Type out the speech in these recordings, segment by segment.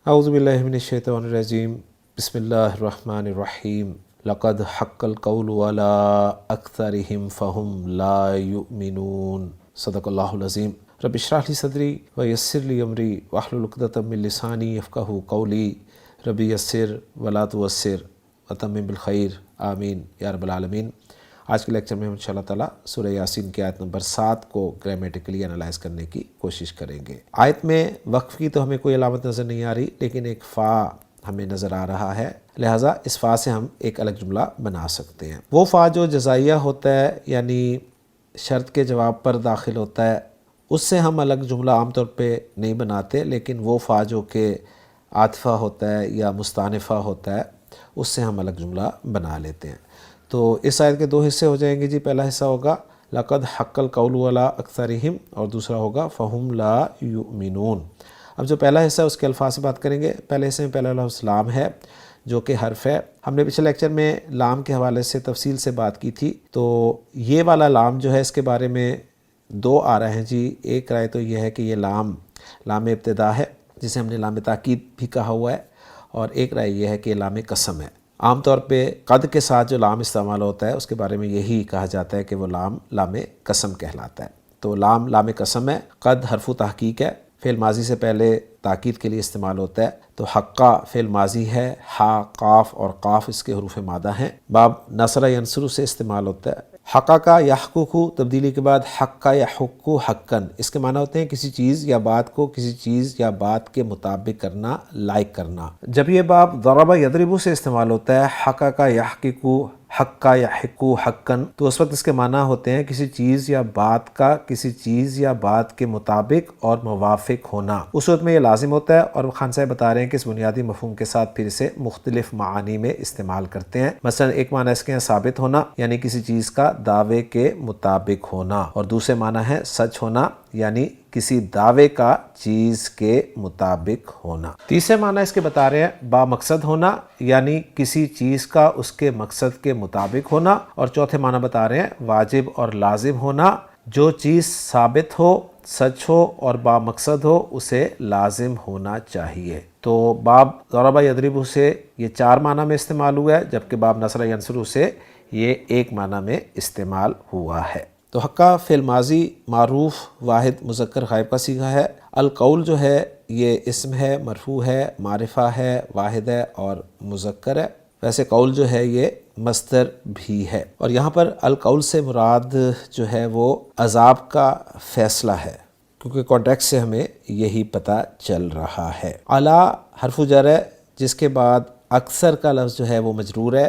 اعوذ باللہ من الشیطان الرجیم بسم اللہ الرحمن الرحیم لقد حق القول علی اکثرہم فہم لا یؤمنون صدق اللہ العظیم رب اشرح لی صدری ویسر لی امری واحلل عقدۃ من لسانی یفقہوا قولی رب یسر ولا تعسر وتمم بالخیر آمین یا رب العالمین۔ آج کے لیکچر میں ہم انشاءاللہ تعالیٰ سورہ یاسین کی آیت نمبر 7 کو گرامیٹیکلی انالائز کرنے کی کوشش کریں گے۔ آیت میں وقف کی تو ہمیں کوئی علامت نظر نہیں آ رہی، لیکن ایک فا ہمیں نظر آ رہا ہے، لہٰذا اس فا سے ہم ایک الگ جملہ بنا سکتے ہیں۔ وہ فا جو جزائیہ ہوتا ہے یعنی شرط کے جواب پر داخل ہوتا ہے، اس سے ہم الگ جملہ عام طور پہ نہیں بناتے، لیکن وہ فا جو کہ عاطفہ ہوتا ہے یا مستانفہ ہوتا ہے اس سے ہم الگ جملہ بنا لیتے ہیں۔ تو اس آیت کے دو حصے ہو جائیں گے جی۔ پہلا حصہ ہوگا لقد حق القول علی اکثرہم، اور دوسرا ہوگا فہم لا یؤمنون۔ اب جو پہلا حصہ ہے اس کے الفاظ سے بات کریں گے۔ پہلے حصے میں پہلا لفظ لام ہے جو کہ حرف ہے۔ ہم نے پچھلے لیکچر میں لام کے حوالے سے تفصیل سے بات کی تھی، تو یہ والا لام جو ہے اس کے بارے میں دو آ رہے ہیں جی۔ ایک رائے تو یہ ہے کہ یہ لام ابتدا ہے جسے ہم نے لام تاکید بھی کہا ہوا ہے، اور ایک رائے یہ ہے کہ لام قسم ہے۔ عام طور پہ قد کے ساتھ جو لام استعمال ہوتا ہے اس کے بارے میں یہی کہا جاتا ہے کہ وہ لام قسم کہلاتا ہے۔ تو لام قسم ہے، قد حرف تحقیق ہے، فعل ماضی سے پہلے تاکید کے لیے استعمال ہوتا ہے۔ تو حقہ فعل ماضی ہے، ہا قاف اور قاف اس کے حروف مادہ ہیں۔ باب نصر ینصر سے استعمال ہوتا ہے۔ حقہ یحقق تبدیلی کے بعد حقہ یحق حقاً، اس کے معنی ہوتے ہیں کسی چیز یا بات کو کسی چیز یا بات کے مطابق کرنا، لائک کرنا۔ جب یہ باب ضرب یضرب سے استعمال ہوتا ہے، حقہ یحقق حقہ یحق حقاً، تو اس وقت اس کے معنی ہوتے ہیں کسی چیز یا بات کا کسی چیز یا بات کے مطابق اور موافق ہونا۔ اس صورت میں یہ لازم ہوتا ہے، اور خان صاحب بتا رہے ہیں کہ اس بنیادی مفہوم کے ساتھ پھر اسے مختلف معانی میں استعمال کرتے ہیں۔ مثلا ایک معنی اس کے ہیں ثابت ہونا، یعنی کسی چیز کا دعوے کے مطابق ہونا، اور دوسرے معنی ہے سچ ہونا، یعنی کسی دعوے کا چیز کے مطابق ہونا۔ تیسرے معنی اس کے بتا رہے ہیں با مقصد ہونا، یعنی کسی چیز کا اس کے مقصد کے مطابق ہونا، اور چوتھے معنی بتا رہے ہیں واجب اور لازم ہونا۔ جو چیز ثابت ہو، سچ ہو اور با مقصد ہو اسے لازم ہونا چاہیے۔ تو باب ضرب یضرب سے یہ 4 معنی میں استعمال ہوا ہے، جبکہ باب نصر ینصر سے یہ 1 معنی میں استعمال ہوا ہے۔ تو حقہ فعل ماضی معروف واحد مذکر غائب کا صیغہ ہے۔ القول جو ہے یہ اسم ہے، مرفوع ہے، معرفہ ہے، واحد ہے اور مذکر ہے۔ ویسے قول جو ہے یہ مصدر بھی ہے، اور یہاں پر القول سے مراد جو ہے وہ عذاب کا فیصلہ ہے، کیونکہ کانٹیکسٹ سے ہمیں یہی پتہ چل رہا ہے۔ اعلیٰ حرف جر ہے جس کے بعد اکثر کا لفظ جو ہے وہ مجرور ہے،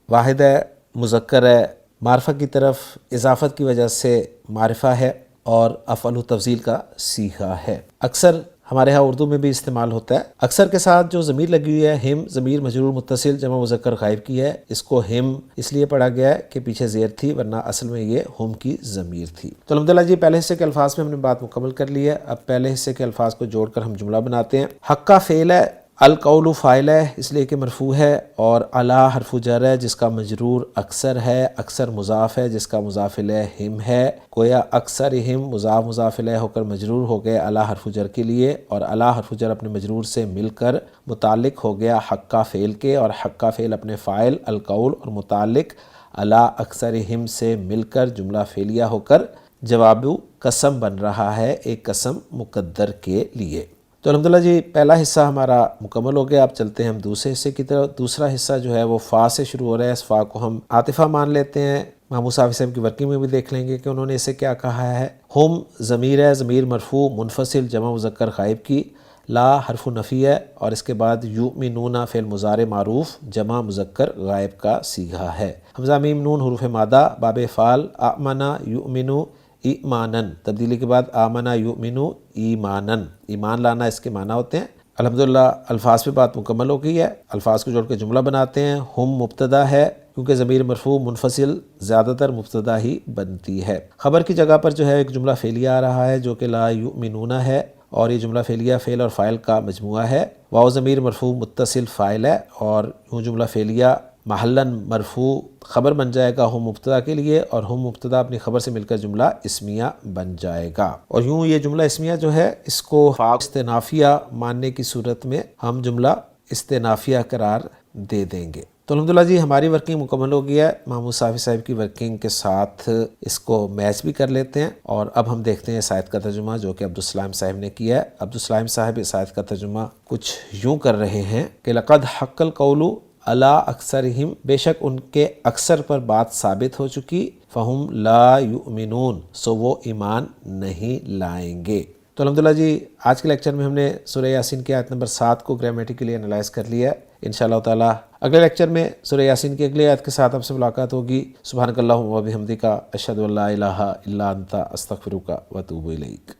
واحد ہے، مذکر ہے، معرفہ کی طرف اضافت کی وجہ سے معرفہ ہے، اور افعل و تفضیل کا صیغہ ہے۔ اکثر ہمارے ہاں اردو میں بھی استعمال ہوتا ہے۔ اکثر کے ساتھ جو ضمیر لگی ہوئی ہے ہم، ضمیر مجرور متصل جمع مذکر غائب کی ہے، اس کو ہم اس لیے پڑھا گیا ہے کہ پیچھے زیر تھی، ورنہ اصل میں یہ ہم کی ضمیر تھی۔ تو الحمدللہ جی پہلے حصے کے الفاظ میں ہم نے بات مکمل کر لی ہے۔ اب پہلے حصے کے الفاظ کو جوڑ کر ہم جملہ بناتے ہیں۔ حق کا فعل ہے، القول فاعل ہے اس لیے کہ مرفوع ہے، اور اعلیٰ حرف جر ہے جس کا مجرور اکثر ہے، اکثر مضاف ہے جس کا مضاف الیہ ہم ہے، گویا اکثر ہم مضاف الیہ ہو کر مجرور ہو گئے اعلیٰ حرف جر کے لیے، اور اعلیٰ حرف جر اپنے مجرور سے مل کر متعلق ہو گیا حق کا فعل کے، اور حق کا فعل اپنے فاعل القول اور متعلق اعلیٰ اکثر ہم سے مل کر جملہ فعلیہ ہو کر جواب قسم بن رہا ہے، ایک قسم مقدر کے لیے۔ تو الحمدللہ جی پہلا حصہ ہمارا مکمل ہو گیا۔ اب چلتے ہیں ہم دوسرے حصے کی طرف۔ دوسرا حصہ جو ہے وہ فا سے شروع ہو رہا ہے۔ اس فا کو ہم عاطفہ مان لیتے ہیں۔ محمود صاحب صاحب کی ورکنگ میں بھی دیکھ لیں گے کہ انہوں نے اسے کیا کہا ہے۔ ہم ضمیر ہے، ضمیر مرفوع منفصل جمع مذکر غائب کی، لا حرف نفی ہے، اور اس کے بعد یؤمنون فعل مضارع معروف جمع مذکر غائب کا صیغہ ہے۔ حمزہ میم نون حروف مادہ باب فعل آمنا یؤمنو ایمانن، تبدیلی کے بعد آمنا یؤمنو ایمانن، ایمان لانا اس کے معنی ہوتے ہیں۔ الحمدللہ الفاظ پہ بات مکمل ہو گئی ہے۔ الفاظ کو جوڑ کے جملہ بناتے ہیں۔ ہم مبتدا ہے کیونکہ ضمیر مرفوع منفصل زیادہ تر مبتدا ہی بنتی ہے۔ خبر کی جگہ پر جو ہے ایک جملہ فعلیہ آ رہا ہے جو کہ لا یؤمنون ہے، اور یہ جملہ فعلیہ فعل اور فاعل کا مجموعہ ہے۔ واو ضمیر مرفوع متصل فاعل ہے، اور یوں جملہ فعلیہ محلاً مرفوع خبر بن جائے گا ہم مبتدا کے لیے، اور ہم مبتدا اپنی خبر سے مل کر جملہ اسمیہ بن جائے گا۔ اور یوں یہ جملہ اسمیہ جو ہے اس کو استنافیہ ماننے کی صورت میں ہم جملہ استنافیہ قرار دے دیں گے۔ تو الحمدللہ جی ہماری ورکنگ مکمل ہو گیا ہے۔ محمود صافی صاحب کی ورکنگ کے ساتھ اس کو میچ بھی کر لیتے ہیں، اور اب ہم دیکھتے ہیں اس آیت کا ترجمہ جو کہ عبدالسلام صاحب نے کیا ہے۔ عبدالسلام صاحب اس آیت کا ترجمہ کچھ یوں کر رہے ہیں کہ لقد حق القول علی اکثرہم، بے شک ان کے اکثر پر بات ثابت ہو چکی، فہم لا یؤمنون، سو وہ ایمان نہیں لائیں گے۔ تو الحمدللہ جی آج کے لیکچر میں ہم نے سورہ یاسین کی آیت نمبر 7 کو گرامیٹیکلی انالائز کر لیا ہے۔ انشاءاللہ تعالی اگلے لیکچر میں سورہ یاسین کی اگلی آیت کے ساتھ آپ سے ملاقات ہوگی۔ سبحانک اللہم و بحمدک، اشہد ان لا الہ الا انت، استغفرک و اتوب الیک۔